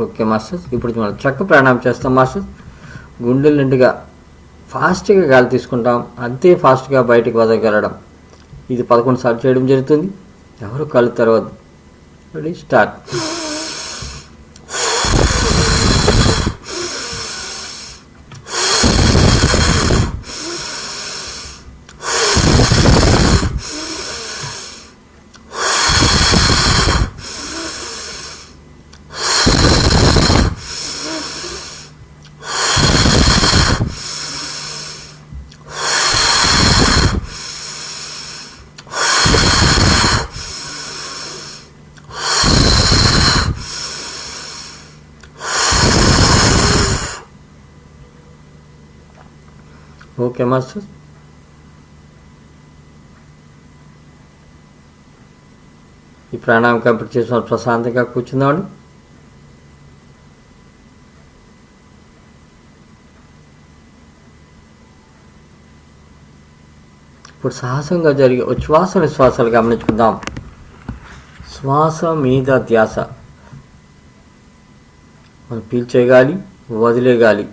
Okay masters, ఇప్పుడు మనం చక్క ప్రాణాయామం చేస్తాం మాస్టర్స్. గుండెల నిండుగా ఫాస్ట్గా గాలి తీసుకుంటాం, అంతే ఫాస్ట్గా బయటికి వదలగలడం. ఇది 11 సార్లు చేయడం జరుగుతుంది. ఎవరు కళ్ళు తెరవద్దు. Ready, start. ఓకే మాస్టర్, ఈ ప్రాణాయామం కంప్లీట్ చేసిన ప్రశాంతంగా కూర్చుందామండి. ఇప్పుడు సాహసంగా జరిగే ఉచ్ఛ్వాస నిశ్వాసాలు గమనించుకుందాం. శ్వాస మీద ధ్యాస. మనం పీల్చే గాలి, వదిలే గాలి.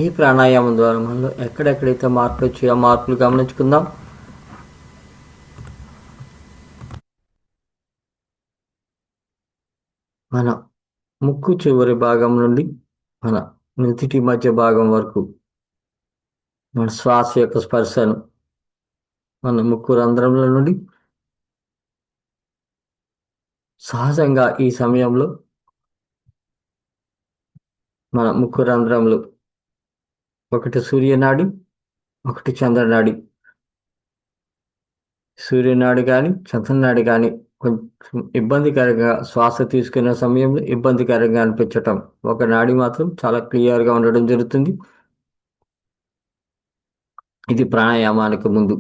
ఈ ప్రాణాయామం ద్వారా మనలో ఎక్కడెక్కడైతే మార్పులు వచ్చాయో ఆ మార్పులు గమనించుకుందాం. మన ముక్కు చివరి భాగం నుండి మన నుదిటి మధ్య భాగం వరకు మన శ్వాస యొక్క స్పర్శను మన ముక్కు రంధ్రంలో నుండి సహజంగా ఈ సమయంలో మన ముక్కు రంధ్రంలో ఒకటి సూర్యనాడి, ఒకటి చంద్రనాడి. సూర్యనాడి కానీ చంద్రనాడి కానీ కొంచెం ఇబ్బందికరంగా శ్వాస తీసుకునే సమయంలో ఇబ్బందికరంగా అనిపించటం. ఒక నాడి మాత్రం చాలా క్లియర్గా ఉండడం జరుగుతుంది. ఇది ప్రాణాయామానికి ముందు.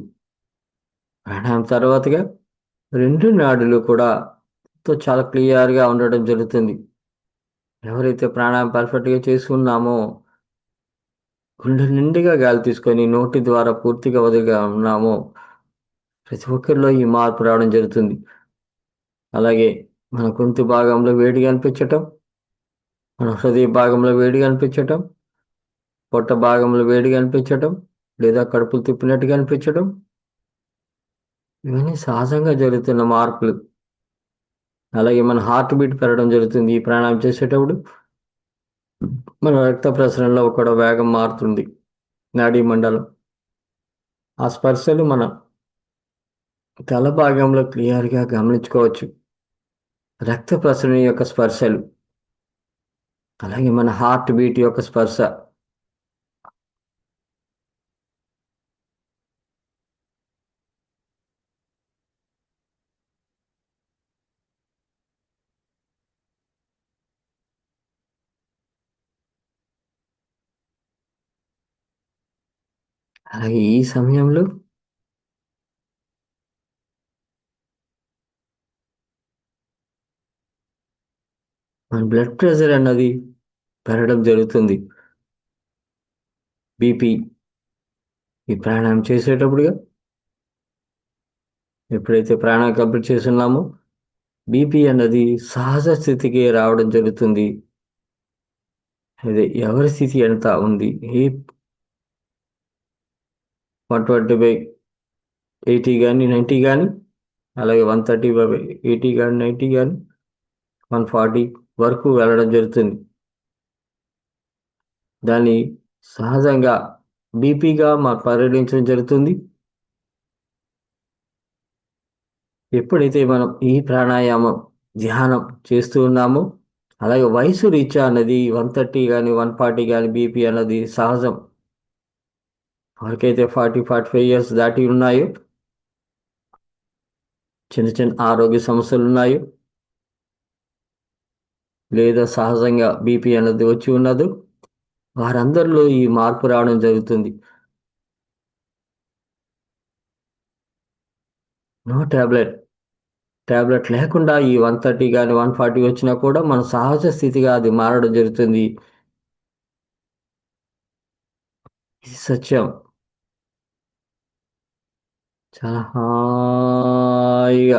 ప్రాణాయామం తర్వాతగా రెండు నాడులు కూడా చాలా క్లియర్గా ఉండడం జరుగుతుంది. ఎవరైతే ప్రాణాయామం పర్ఫెక్ట్గా చేసుకున్నామో, గుండె నిండుగా గాలి తీసుకొని నోటి ద్వారా పూర్తిగా వదిలిగా ఉన్నామో ప్రతి ఒక్కరిలో ఈ మార్పు రావడం జరుగుతుంది. అలాగే మన గొంతు భాగంలో వేడిగా అనిపించటం, మన హృదయ భాగంలో వేడిగా అనిపించటం, పొట్ట భాగంలో వేడిగా అనిపించటం, లేదా కడుపులు తిప్పినట్టుగా అనిపించటం, ఇవన్నీ సహజంగా జరుగుతున్న మార్పులు. అలాగే మన హార్ట్ బీట్ పెరగడం జరుగుతుంది. ఈ ప్రాణాయామం చేసేటప్పుడు మన రక్త ప్రసరణలో కూడా వేగం మారుతుంది. నాడీ మండలం ఆ స్పర్శలు మన తల భాగంలో క్లియర్గా గమనించుకోవచ్చు. రక్త ప్రసరణ యొక్క స్పర్శలు, అలాగే మన హార్ట్ బీట్ యొక్క స్పర్శ. అలాగే ఈ సమయంలో మన బ్లడ్ ప్రెషర్ అన్నది పెరగడం జరుగుతుంది. బీపీ ఈ ప్రాణాయామం చేసేటప్పుడుగా ఎప్పుడైతే ప్రాణాయామం కంప్లీట్ చేస్తున్నామో బీపీ అన్నది సహజ స్థితికి రావడం జరుగుతుంది. అదే ఎవరి స్థితి ఎంత ఉంది, ఈ 120/80 కానీ 90 కానీ, అలాగే 130/80 కానీ 90 కానీ 140 వరకు వెళ్ళడం జరుగుతుంది. దాన్ని సహజంగా బీపీగా పరిగణించడం జరుగుతుంది. ఎప్పుడైతే మనం ఈ ప్రాణాయామం ధ్యానం చేస్తూ ఉన్నామో, అలాగే వయసు రీత్యా అన్నది 130 కానీ 140 కానీ బీపీ అన్నది సహజం. ఎవరికైతే 40-45 ఇయర్స్ దాటి ఉన్నాయో, చిన్న చిన్న ఆరోగ్య సమస్యలు ఉన్నాయో, లేదా సహజంగా బీపీ అన్నది వచ్చి ఉన్నదో, వారందరిలో ఈ మార్పు రావడం జరుగుతుంది. నో టాబ్లెట్ లేకుండా ఈ 130 కానీ 140 వచ్చినా కూడా మన సహజ స్థితిగా అది మారడం జరుగుతుంది. ఇది సత్యం. చాలా హాయిగా